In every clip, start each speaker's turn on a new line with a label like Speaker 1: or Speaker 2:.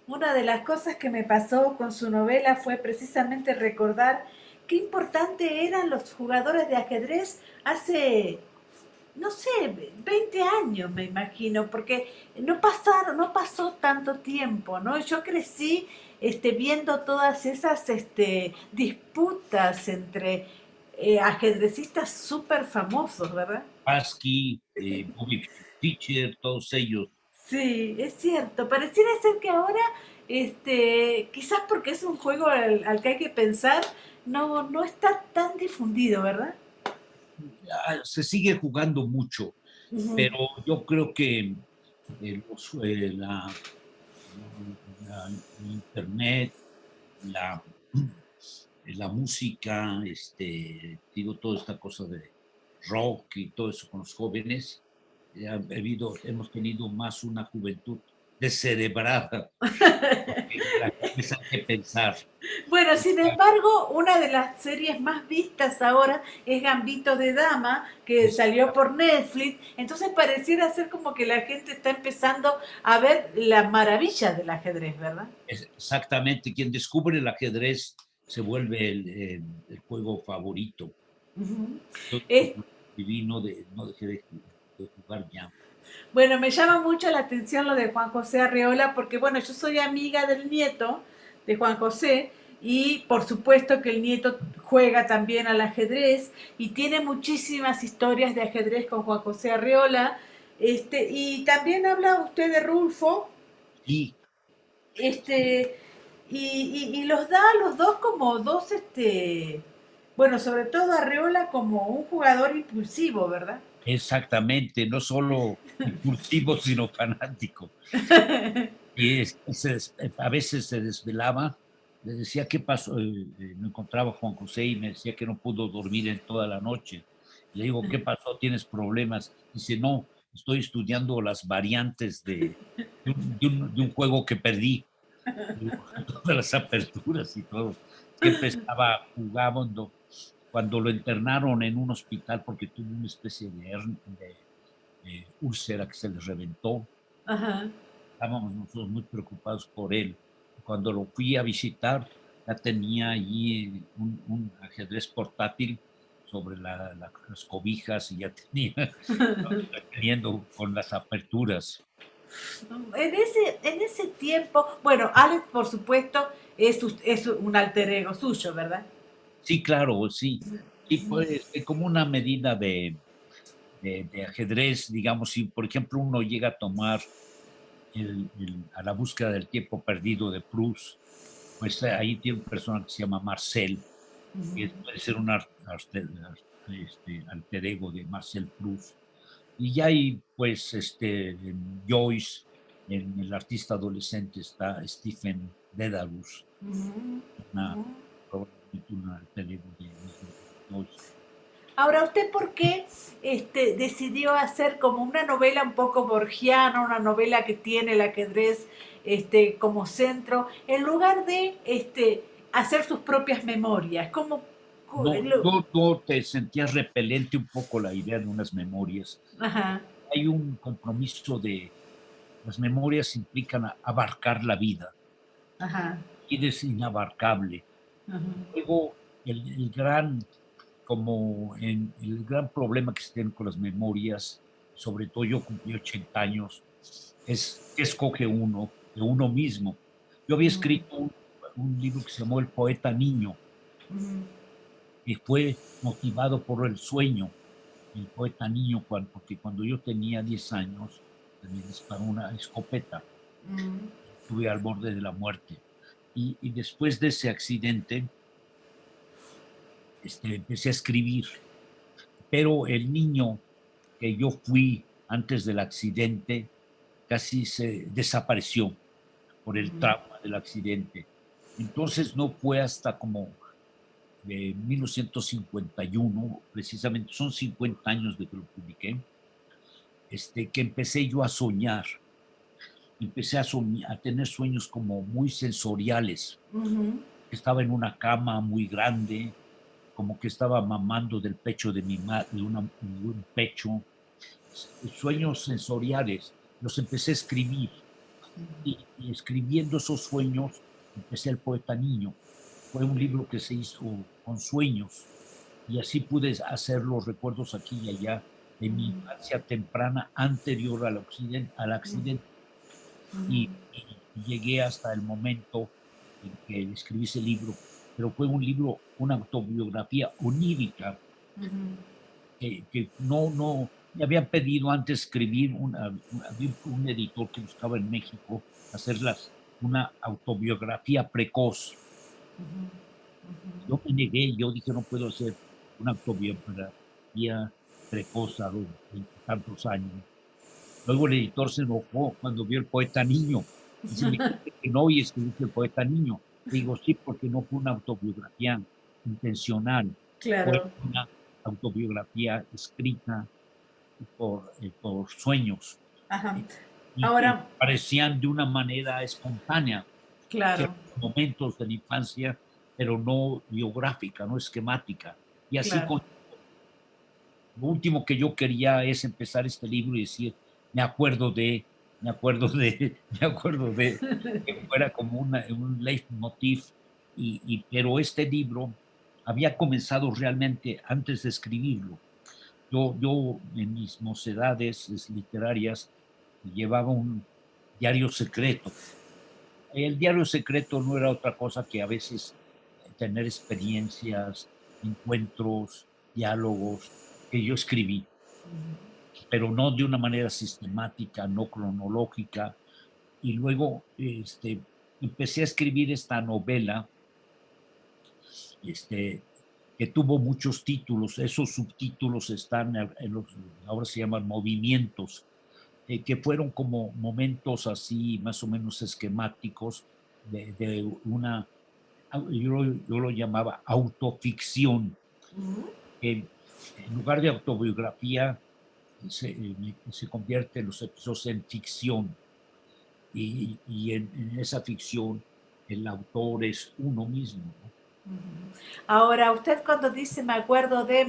Speaker 1: Una de las cosas que me pasó con su novela fue precisamente recordar qué importante eran los jugadores de ajedrez hace, no sé, 20 años me imagino, porque no pasó tanto tiempo, ¿no? Yo crecí viendo todas esas disputas entre ajedrecistas súper famosos, ¿verdad?
Speaker 2: Pasky, Bobby Fischer, todos ellos.
Speaker 1: Sí, es cierto. Pareciera ser que ahora, quizás porque es un juego al que hay que pensar, no está tan difundido, ¿verdad?
Speaker 2: Se sigue jugando mucho,
Speaker 1: Ujú.
Speaker 2: pero yo creo que los, el internet, la, la música, digo, toda esta cosa de rock y todo eso con los jóvenes, hemos tenido más una juventud descerebrada, porque la cabeza hay que pensar.
Speaker 1: Bueno, sin embargo, una de las series más vistas ahora es Gambito de Dama, que salió por Netflix. Entonces pareciera ser como que la gente está empezando a ver las maravillas del ajedrez, ¿verdad?
Speaker 2: Exactamente, quien descubre el ajedrez se vuelve el juego favorito.
Speaker 1: Ujú.
Speaker 2: Yo
Speaker 1: Es-
Speaker 2: viví, no dejé de jugar ya.
Speaker 1: Bueno, me llama mucho la atención lo de Juan José Arreola porque, bueno, yo soy amiga del nieto de Juan José y por supuesto que el nieto juega también al ajedrez y tiene muchísimas historias de ajedrez con Juan José Arreola. Y también habla usted de Rulfo,
Speaker 2: Y
Speaker 1: este, y los da a los dos como dos, bueno, sobre todo Arreola como un jugador impulsivo, ¿verdad?
Speaker 2: exactamente, no solo impulsivo, sino fanático. Y a veces se desvelaba, le decía qué pasó, me encontraba Juan José y me decía que no pudo dormir en toda la noche. Le digo, ¿qué pasó? ¿Tienes problemas? Dice, no, estoy estudiando las variantes de un juego que perdí. Y todas las aperturas y todo. Siempre estaba jugando. Cuando lo internaron en un hospital porque tuvo una especie de úlcera que se le reventó,
Speaker 1: Ajá.
Speaker 2: estábamos nosotros muy preocupados por él. Cuando lo fui a visitar, ya tenía allí un ajedrez portátil sobre las cobijas y ya tenía, teniendo con las aperturas.
Speaker 1: En ese tiempo, bueno, Alex, por supuesto, es un alter ego suyo, ¿verdad?
Speaker 2: Sí, claro, sí. Y pues como una medida de ajedrez, digamos, si por ejemplo uno llega a tomar a la búsqueda del tiempo perdido de Proust, pues ahí tiene un personaje que se llama Marcel, que puede ser un alter ego de Marcel Proust. Y ya hay, pues, en Joyce, en el artista adolescente está Stephen Dedalus,
Speaker 1: Ujú,
Speaker 2: una,
Speaker 1: ujú.
Speaker 2: probablemente un alter ego de Joyce.
Speaker 1: Ahora, ¿usted por qué decidió hacer como una novela un poco borgiana, una novela que tiene el ajedrez como centro, en lugar de hacer sus propias memorias? ¿Cómo,
Speaker 2: No te sentías repelente un poco la idea de unas memorias.
Speaker 1: ajá,
Speaker 2: Hay un compromiso de las memorias implican abarcar la vida
Speaker 1: ajá,
Speaker 2: y es inabarcable.
Speaker 1: ajá.
Speaker 2: Luego, gran, el gran problema que se tiene con las memorias, sobre todo yo cumplí 80 años, es qué escoge uno de uno mismo. Yo había escrito un libro que se llamó El poeta niño, y fue motivado por el sueño. El poeta niño, porque cuando yo tenía 10 años, se me disparó una escopeta, estuve al borde de la muerte. Y después de ese accidente, empecé a escribir, pero el niño que yo fui antes del accidente casi se desapareció por el trauma del accidente. Entonces no fue hasta como de 1951, precisamente son 50 años de que lo publiqué, que empecé yo a soñar. Empecé a soñar, a tener sueños como muy sensoriales. Estaba en una cama muy grande, como que estaba mamando del pecho de mi madre, de un pecho, sueños sensoriales. Los empecé a escribir y escribiendo esos sueños empecé El poeta niño. Fue un libro que se hizo con sueños y así pude hacer los recuerdos aquí y allá de mi
Speaker 1: Ujú,
Speaker 2: infancia temprana anterior al
Speaker 1: ujú,
Speaker 2: accidente
Speaker 1: ujú,
Speaker 2: y llegué hasta el momento en que escribí ese libro, pero fue un libro, una autobiografía onírica
Speaker 1: ujú.
Speaker 2: que no, me habían pedido antes escribir, había un editor que buscaba en México hacerlas una autobiografía precoz.
Speaker 1: Ujú, ujú,
Speaker 2: Yo me negué, yo dije, no puedo hacer una autobiografía precoz a los veintitantos años. Luego el editor se enojó cuando vio El poeta niño. Dice, me dijiste que no y escribiste El poeta niño. Digo, sí, porque no fue una autobiografía intencional, fue
Speaker 1: claro.
Speaker 2: una autobiografía escrita por sueños
Speaker 1: Ajá.
Speaker 2: eh, y que
Speaker 1: Ahora,
Speaker 2: parecían de una manera espontánea,
Speaker 1: claro,
Speaker 2: ciertos momentos de la infancia, pero no biográfica, no esquemática. Y así
Speaker 1: claro.
Speaker 2: con lo último que yo quería es empezar este libro y decir, me acuerdo de, me acuerdo de, me acuerdo de, que fuera como un leitmotiv, pero este libro había comenzado realmente antes de escribirlo. Yo en mis mocedades literarias llevaba un diario secreto. El diario secreto no era otra cosa que a veces tener experiencias, encuentros, diálogos que yo escribí, pero no de una manera sistemática, no cronológica. Y luego empecé a escribir esta novela este, que tuvo muchos títulos. Esos subtítulos están ahora se llaman movimientos, que fueron como momentos así más o menos esquemáticos de una, yo lo llamaba autoficción,
Speaker 1: Ujú.
Speaker 2: que en lugar de autobiografía se convierte en los episodios en ficción y en esa ficción el autor es uno mismo, ¿no?
Speaker 1: Ahora, usted cuando dice me acuerdo de,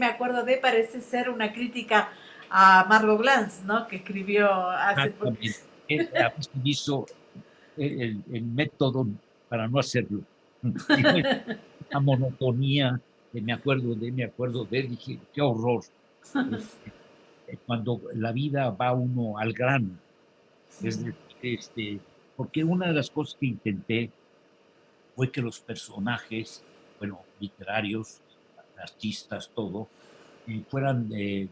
Speaker 1: parece ser una crítica a Margot Glantz, ¿no? Que escribió hace poco.
Speaker 2: Exactamente. A veces hizo el método para no hacerlo. Dijo, una monotonía de me acuerdo de, dije, qué horror. Este, Cuando la vida va uno al grano, es decir, porque una de las cosas que intenté fue que los personajes, bueno, literarios, artistas, todo, fueran de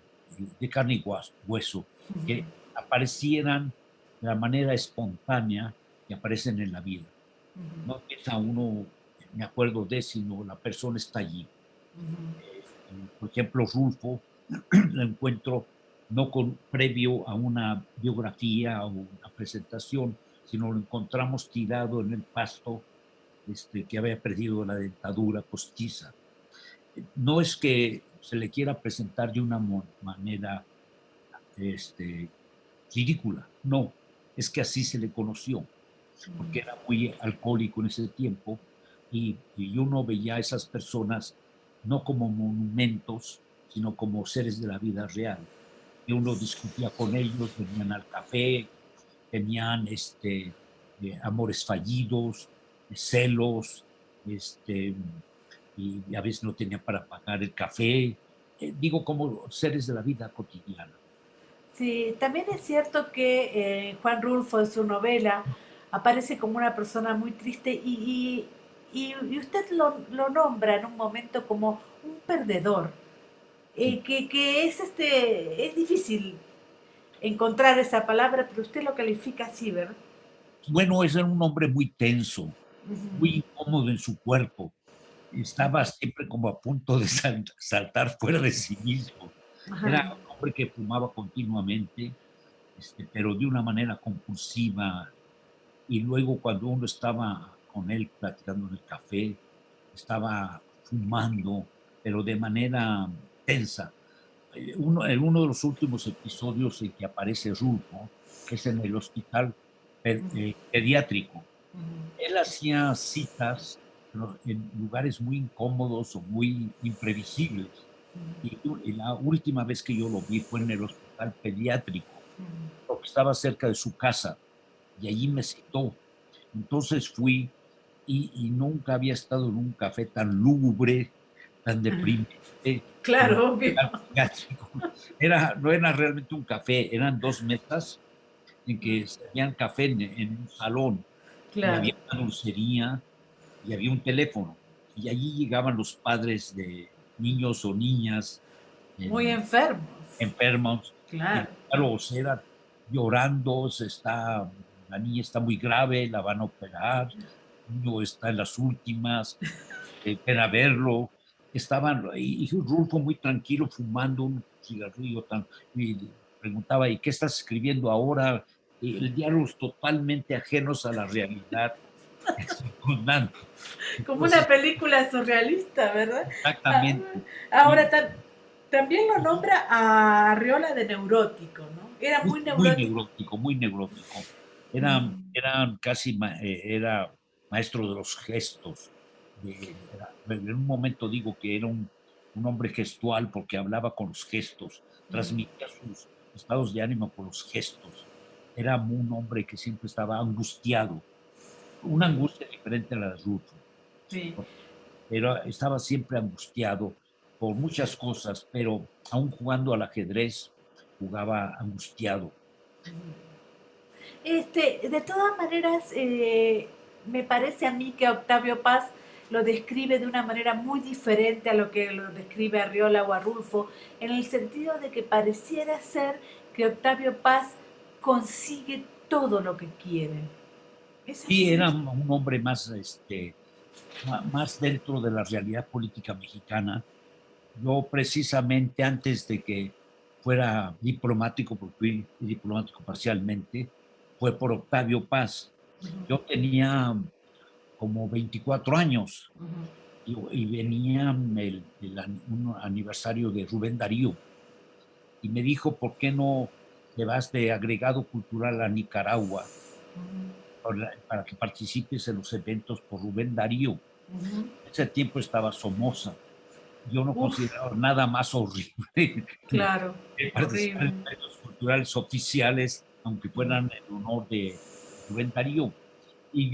Speaker 2: carne y hueso, que aparecieran de la manera espontánea que aparecen en la vida. No empieza uno, me acuerdo de, sino la persona está allí. Por ejemplo, Rulfo lo encuentro no previo a una biografía o una presentación, sino lo encontramos tirado en el pasto, que había perdido la dentadura postiza. No es que se le quiera presentar de una manera este, ridícula, no, es que así se le conoció, porque era muy alcohólico en ese tiempo y uno veía a esas personas no como monumentos, sino como seres de la vida real. Y uno discutía con ellos, venían al café, tenían amores fallidos, celos, este, y a veces no tenía para pagar el café. Digo, como seres de la vida cotidiana.
Speaker 1: Sí, también es cierto que Juan Rulfo en su novela aparece como una persona muy triste y usted lo nombra en un momento como un perdedor,
Speaker 2: Sí.
Speaker 1: que es, es difícil encontrar esa palabra, pero usted lo califica así, ¿verdad?
Speaker 2: Bueno, ese era un hombre muy tenso, muy
Speaker 1: Ujú,
Speaker 2: incómodo en su cuerpo. Estaba siempre como a punto de saltar fuera de sí mismo. Era
Speaker 1: ajá,
Speaker 2: un hombre que fumaba continuamente, pero de una manera compulsiva. Y luego cuando uno estaba con él platicando en el café, estaba fumando, pero de manera tensa. En uno de los últimos episodios en que aparece Rulfo es en el hospital pediátrico.
Speaker 1: ujú,
Speaker 2: Él hacía citas, pero en lugares muy incómodos o muy imprevisibles. Y la última vez que yo lo vi fue en el hospital pediátrico,
Speaker 1: ujú,
Speaker 2: porque estaba cerca de su casa. y allí me citó. Entonces fui y nunca había estado en un café tan lúgubre, tan deprimente, como
Speaker 1: Claro, obvio.
Speaker 2: gástrico. No era realmente un café, eran dos mesas en que servían café en un salón y
Speaker 1: Claro,
Speaker 2: había una dulcería y había un teléfono. Y allí llegaban los padres de niños o niñas
Speaker 1: muy
Speaker 2: en-
Speaker 1: enfermos.
Speaker 2: enfermos, y
Speaker 1: Claro.
Speaker 2: claro, o sea, era llorando, la niña está muy grave, la van a operar, el niño está en las últimas, ven a verlo. Y Rulfo muy tranquilo fumando un cigarrillo y preguntaba, ¿y qué estás escribiendo ahora? Y el diálogos totalmente ajenos a la realidad circundante.
Speaker 1: Como una
Speaker 2: Entonces,
Speaker 1: película surrealista, ¿verdad? Ah,
Speaker 2: exactamente.
Speaker 1: ahora
Speaker 2: Y
Speaker 1: también lo nombra a Arriola de neurótico, ¿no? Era muy
Speaker 2: muy
Speaker 1: neurótico.
Speaker 2: neurótico, muy neurótico.
Speaker 1: Mm,
Speaker 2: Eran casi, era maestro de los gestos. En un momento digo que era un hombre gestual porque hablaba con los gestos,
Speaker 1: mm,
Speaker 2: transmitía sus estados de ánimo con los gestos. Era un hombre que siempre estaba angustiado, una
Speaker 1: mm,
Speaker 2: angustia diferente a la de Rulfo,
Speaker 1: sí.
Speaker 2: pero estaba siempre angustiado por muchas cosas, pero aún jugando al ajedrez, jugaba angustiado.
Speaker 1: De todas maneras, me parece a mí que Octavio Paz lo describe de una manera muy diferente a lo que lo describe Arriola o Arrulfo, en el sentido de que pareciera ser que Octavio Paz consigue todo lo que quiere. ¿Es
Speaker 2: Sí,
Speaker 1: así?
Speaker 2: era un hombre más, más dentro de la realidad política mexicana. Yo precisamente antes de que fuera diplomático, porque fui diplomático parcialmente, fue por Octavio Paz. Yo tenía como 24 años
Speaker 1: Ujú.
Speaker 2: y venía un aniversario de Rubén Darío y me dijo, ¿por qué no te vas de agregado cultural a Nicaragua para que participes en los eventos por Rubén Darío?
Speaker 1: Ujú.
Speaker 2: En ese tiempo estaba Somoza. Yo no
Speaker 1: Uf,
Speaker 2: consideraba nada más horrible
Speaker 1: claro,
Speaker 2: que participar
Speaker 1: horrible.
Speaker 2: en eventos culturales oficiales, aunque fueran en honor de Rubén Darío. Y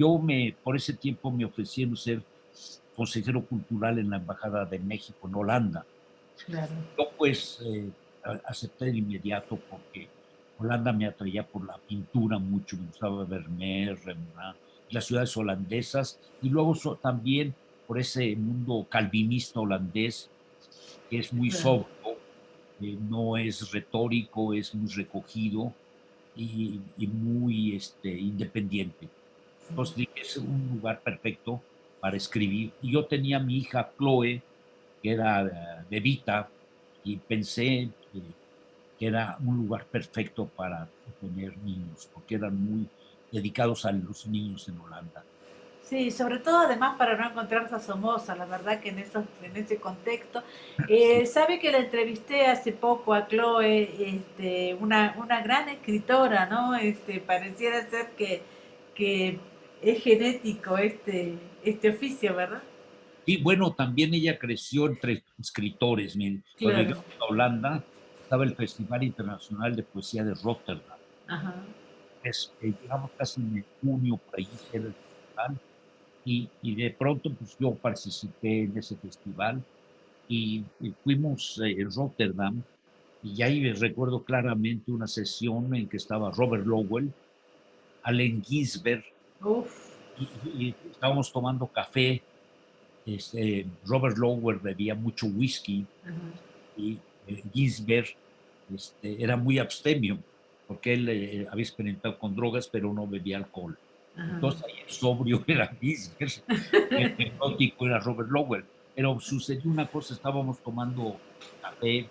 Speaker 2: por ese tiempo me ofrecieron ser consejero cultural en la Embajada de México en Holanda.
Speaker 1: Claro.
Speaker 2: Yo pues acepté de inmediato porque Holanda me atraía por la pintura mucho, me gustaba Vermeer, Rembrandt, las ciudades holandesas y luego también por ese mundo calvinista holandés que es muy
Speaker 1: Claro.
Speaker 2: sobrio, no es retórico, es muy recogido y muy independiente. Entonces dije, es un lugar perfecto para escribir. Y yo tenía a mi hija Chloe, que era bebita, y pensé que era un lugar perfecto para tener niños, porque eran muy dedicados a los niños en Holanda.
Speaker 1: Sí, sobre todo además para no encontrarse a Somoza, la verdad que en ese contexto.
Speaker 2: Sí,
Speaker 1: Sabe que la entrevisté hace poco a Chloe, una gran escritora, ¿no? Pareciera ser que es genético este oficio, ¿verdad?
Speaker 2: y bueno, también ella creció entre escritores. Cuando
Speaker 1: Claro.
Speaker 2: llegamos a Holanda, estaba el Festival Internacional de Poesía de Rotterdam.
Speaker 1: Ajá.
Speaker 2: Llegamos casi en junio, por ahí era el festival, y de pronto pues yo participé en ese festival y fuimos en Rotterdam y ahí recuerdo claramente una sesión en que estaba Robert Lowell, Allen Ginsberg
Speaker 1: Uf.
Speaker 2: y estábamos tomando café. Robert Lowell bebía mucho whisky
Speaker 1: Ajá.
Speaker 2: y Ginsberg era muy abstemio porque él había experimentado con drogas pero no bebía alcohol.
Speaker 1: Ajá.
Speaker 2: Entonces ahí el sobrio era Ginsberg y el neurótico era Robert Lowell. Pero sucedió una cosa, estábamos tomando café y,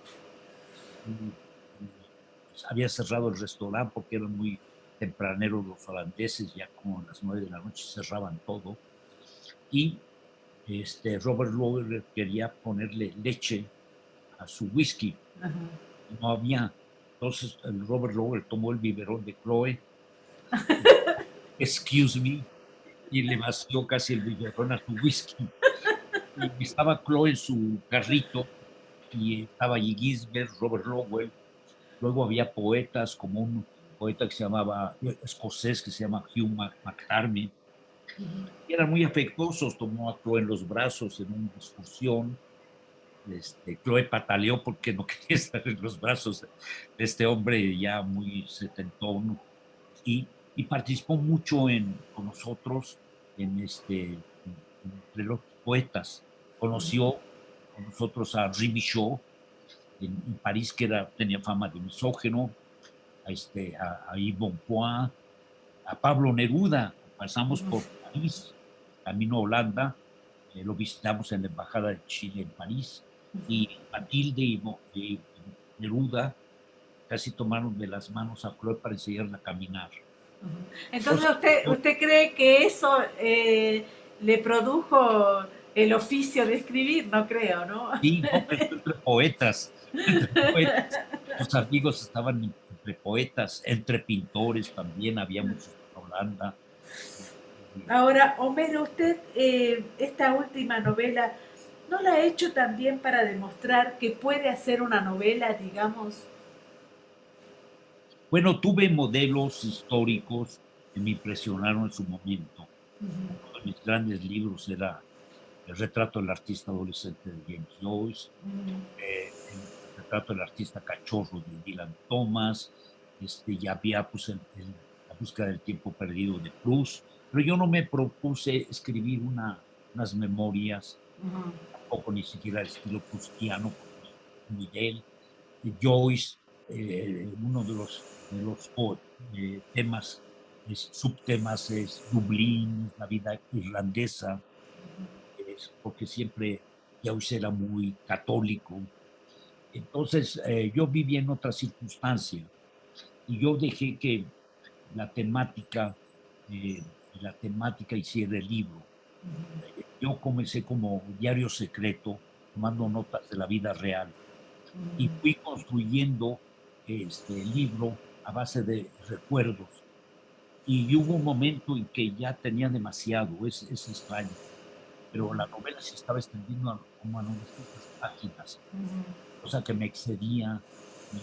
Speaker 2: había cerrado el restaurante porque eran muy tempraneros los holandeses, ya como a las 9 de la noche cerraban todo. Y Robert Lowell quería ponerle leche a su whisky
Speaker 1: Ajá.
Speaker 2: y no había. Entonces el Robert Lowell tomó el biberón de Chloe, excuse me, y le vació casi el biberón a su whisky. Y estaba Chloe en su carrito y estaba allí Gisbert, Robert Lowell. Luego había poetas como poeta que se llamaba, escocés, que se llama Hugh MacDiarmid,
Speaker 1: Ujú.
Speaker 2: y eran muy afectuosos, tomó a Chloe en los brazos en una excursión. Chloe pataleó porque no quería estar en los brazos de este hombre ya muy setentón, y participó mucho con nosotros entre los poetas.
Speaker 1: Ujú.
Speaker 2: Conoció con nosotros a Remy Shaw en París, que tenía fama de misógeno, a Yves Bonpland, a Pablo Neruda. Pasamos
Speaker 1: Ujú.
Speaker 2: por París, camino a Holanda, lo visitamos en la Embajada de Chile en París, y Matilde y Neruda casi tomaron de las manos a Chloe para enseñarla a caminar.
Speaker 1: Entonces,
Speaker 2: Entonces,
Speaker 1: ¿usted cree que eso le produjo el oficio de escribir? No creo, ¿no?
Speaker 2: sí, no, creció entre poetas, entre poetas. Sus amigos estaban entre poetas, entre pintores también, había muchos en Holanda. Y,
Speaker 1: Ahora, Homero, usted esta última novela, ¿no la ha hecho también para demostrar que puede hacer una novela, digamos?
Speaker 2: bueno, tuve modelos históricos que me impresionaron en su momento.
Speaker 1: Ujú.
Speaker 2: Uno de mis grandes libros era El retrato del artista adolescente de James Joyce, el retrato del artista cachorro de Dylan Thomas, ya había pues, La búsqueda del tiempo perdido de Proust, pero yo no me propuse escribir unas memorias,
Speaker 1: Ujú.
Speaker 2: tampoco ni siquiera el estilo proustiano, porque muy de él. Joyce, uno de los temas, subtemas es Dublín, es la vida irlandesa, porque siempre Joyce era muy católico. Entonces, yo viví en otra circunstancia y yo dejé que la temática, la temática hiciera el libro. Yo comencé como diario secreto, tomando notas de la vida real, y fui construyendo el libro a base de recuerdos. Y hubo un momento en que ya tenía demasiado, es extraño, pero la novela se estaba extendiendo como a 900 páginas, cosa que me excedía. Mi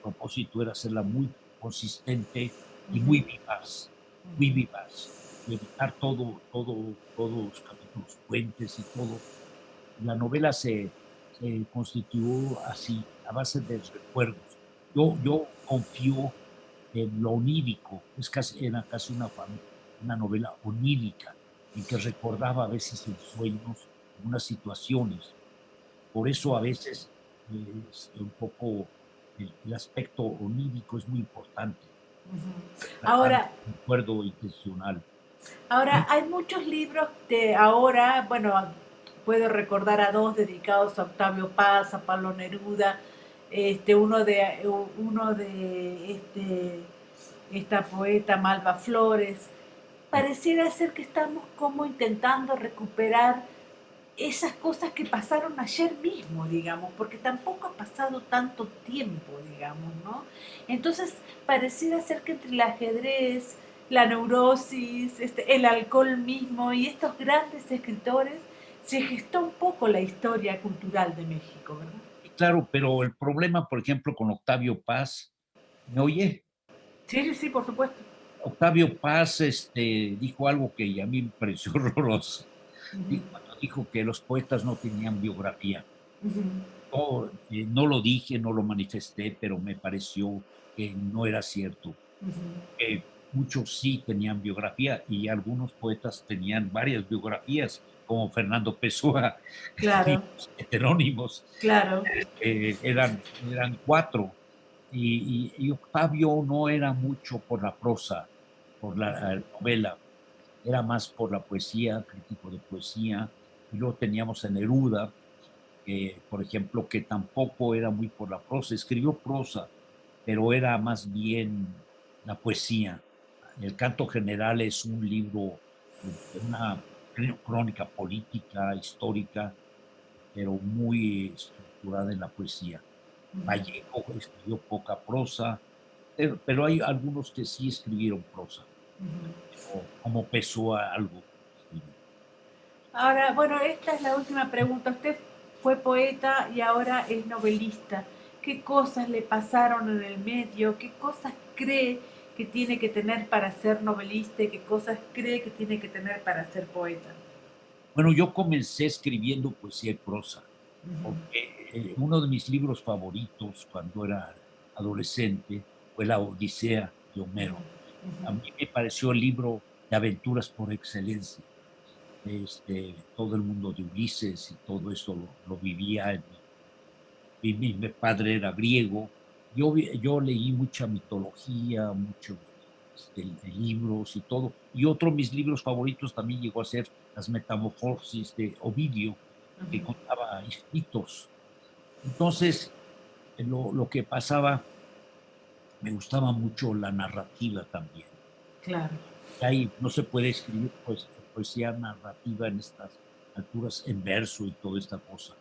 Speaker 2: propósito era hacerla muy consistente y muy vivaz, y evitar todos los capítulos puentes y todo. La novela se constituyó así, a base de recuerdos. Yo confío en lo onírico, era casi una novela onírica, en que recordaba a veces en sueños algunas situaciones. Por eso a veces un poco el aspecto onírico es muy importante, tratar
Speaker 1: Ahora,
Speaker 2: un recuerdo intencional.
Speaker 1: Ahora, hay muchos libros de ahora, bueno, puedo recordar a dos dedicados a Octavio Paz, a Pablo Neruda, esta poeta Malva Flores. Pareciera ser que estamos como intentando recuperar esas cosas que pasaron ayer mismo, digamos, porque tampoco ha pasado tanto tiempo, digamos, ¿no? Entonces, pareciera ser que entre el ajedrez, la neurosis, el alcohol mismo y estos grandes escritores, se gestó un poco la historia cultural de México, ¿verdad?
Speaker 2: Y claro, pero el problema, por ejemplo, con Octavio Paz, ¿me oye?
Speaker 1: Sí, sí, sí, por supuesto.
Speaker 2: Octavio Paz dijo algo que a mí me pareció horroroso.
Speaker 1: Ujú.
Speaker 2: Y cuando dijo que los poetas no tenían biografía.
Speaker 1: Ujú.
Speaker 2: No lo dije, no lo manifesté, pero me pareció que no era cierto.
Speaker 1: Ujú.
Speaker 2: Muchos sí tenían biografía y algunos poetas tenían varias biografías, como Fernando Pessoa y
Speaker 1: Claro,
Speaker 2: los heterónimos.
Speaker 1: claro.
Speaker 2: Eran cuatro. Y Octavio no era mucho por la prosa, por la novela, era más por la poesía, crítico de poesía. Y luego teníamos a Neruda, por ejemplo, que tampoco era muy por la prosa, escribió prosa, pero era más bien la poesía. El Canto General es un libro de una crónica política, histórica, pero muy estructurada en la poesía. Vallejo escribió poca prosa, pero hay algunos que sí escribieron prosa, como Pessoa algo escribió.
Speaker 1: Ahora, bueno, esta es la última pregunta. Usted fue poeta y ahora es novelista. qué cosas le pasaron en el medio, qué cosas cree que tiene que tener para ser novelista y qué cosas cree que tiene que tener para ser poeta.
Speaker 2: Bueno, yo comencé escribiendo poesía y prosa,
Speaker 1: Ujú,
Speaker 2: porque uno de mis libros favoritos cuando era adolescente fue La Odisea de
Speaker 1: ujú,
Speaker 2: Homero.
Speaker 1: ujú.
Speaker 2: A mí me pareció el libro de aventuras por excelencia. Todo el mundo de Ulises y todo eso lo vivía. Mi padre era griego. Yo leí mucha mitología, muchos libros y todo. Y otro de mis libros favoritos también llegó a ser Las Metamorfosis de Ovidio, que contaba mitos. Entonces, lo que pasaba, me gustaba mucho la narrativa también.
Speaker 1: Claro.
Speaker 2: Ahí no se puede escribir poesía narrativa en estas alturas en verso y toda esta cosa.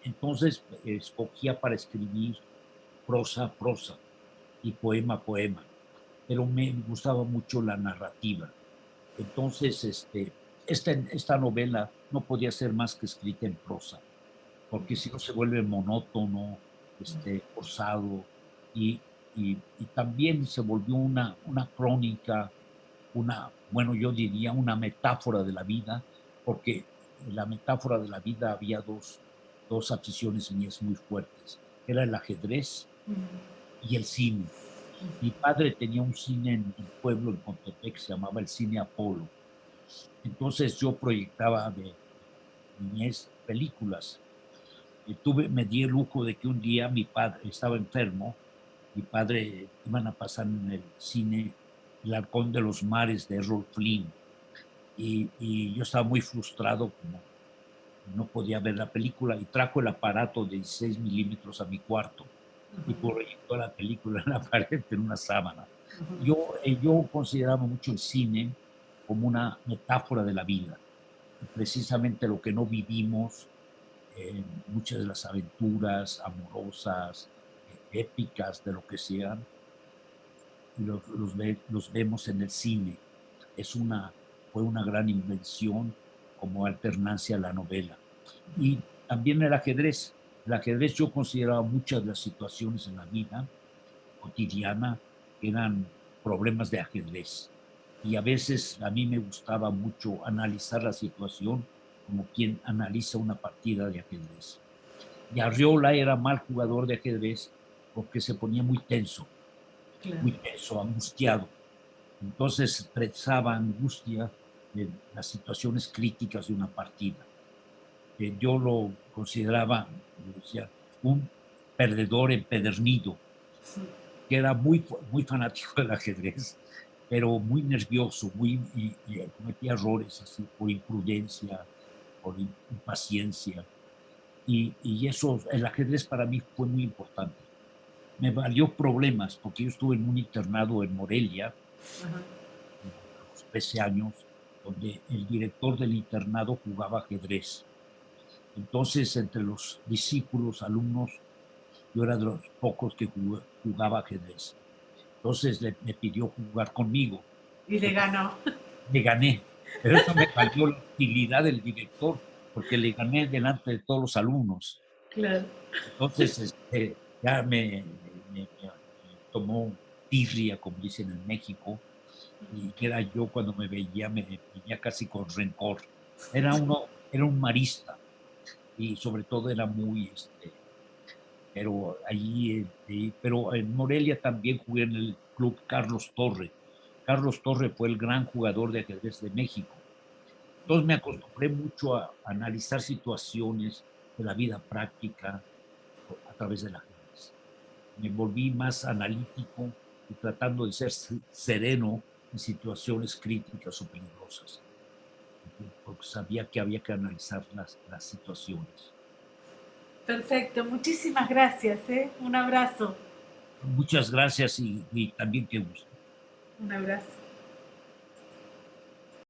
Speaker 2: Entonces, escogía para escribir prosa y poema, pero me gustaba mucho la narrativa. Entonces, esta novela no podía ser más que escrita en prosa, porque si no se vuelve monótono, forzado, y, y también se volvió una crónica, bueno, yo diría una metáfora de la vida, porque en la metáfora de la vida había dos aficiones mías muy fuertes. Era el ajedrez y el cine. Mi padre tenía un cine en el pueblo, en Contepec, se llamaba el Cine Apolo. Entonces yo proyectaba de niñez películas. Me di el lujo de que un día mi padre estaba enfermo, mi padre iban a pasar en el cine El Halcón de los Mares de Errol Flynn, y yo estaba muy frustrado como no podía ver la película, y trajo el aparato de 16 milímetros a mi cuarto y proyectó la película en la pared en una sábana. Yo consideraba mucho el cine como una metáfora de la vida, y precisamente lo que no vivimos, muchas de las aventuras amorosas, épicas, de lo que sean, los vemos en el cine. Es fue una gran invención como alternancia a la novela. Y también el ajedrez. El ajedrez, yo consideraba muchas de las situaciones en la vida cotidiana que eran problemas de ajedrez. Y a veces a mí me gustaba mucho analizar la situación como quien analiza una partida de ajedrez. Y Arriola era mal jugador de ajedrez porque se ponía
Speaker 1: Claro.
Speaker 2: muy tenso, angustiado. Entonces expresaba angustia de las situaciones críticas de una partida. Yo lo consideraba, decía, un perdedor empedernido, que era muy fanático del ajedrez, pero muy nervioso, y cometía errores así por imprudencia, por impaciencia. Y eso, el ajedrez para mí fue muy importante. Me valió problemas, porque yo estuve en un internado en Morelia,
Speaker 1: Ajá.
Speaker 2: a los 13 años, donde el director del internado jugaba ajedrez. Entonces, entre los discípulos, alumnos, yo era de los pocos que jugaba ajedrez. Entonces me pidió jugar conmigo.
Speaker 1: Y le ganó.
Speaker 2: Le gané, pero eso me valió la hostilidad del director, porque le gané delante de todos los alumnos.
Speaker 1: Claro.
Speaker 2: Entonces, ya me tomó tirria, como dicen en México, y que era yo cuando me veía casi con rencor. Era un marista, y sobre todo era muy, pero pero en Morelia también jugué en el club Carlos Torre. Carlos Torre fue el gran jugador de ajedrez de México. Entonces me acostumbré mucho a analizar situaciones de la vida práctica a través del ajedrez. Me volví más analítico y tratando de ser sereno en situaciones críticas o peligrosas, porque sabía que había que analizar las situaciones.
Speaker 1: Perfecto, muchísimas gracias, ¿eh? Un abrazo.
Speaker 2: Muchas gracias, y también qué gusto.
Speaker 1: Un abrazo.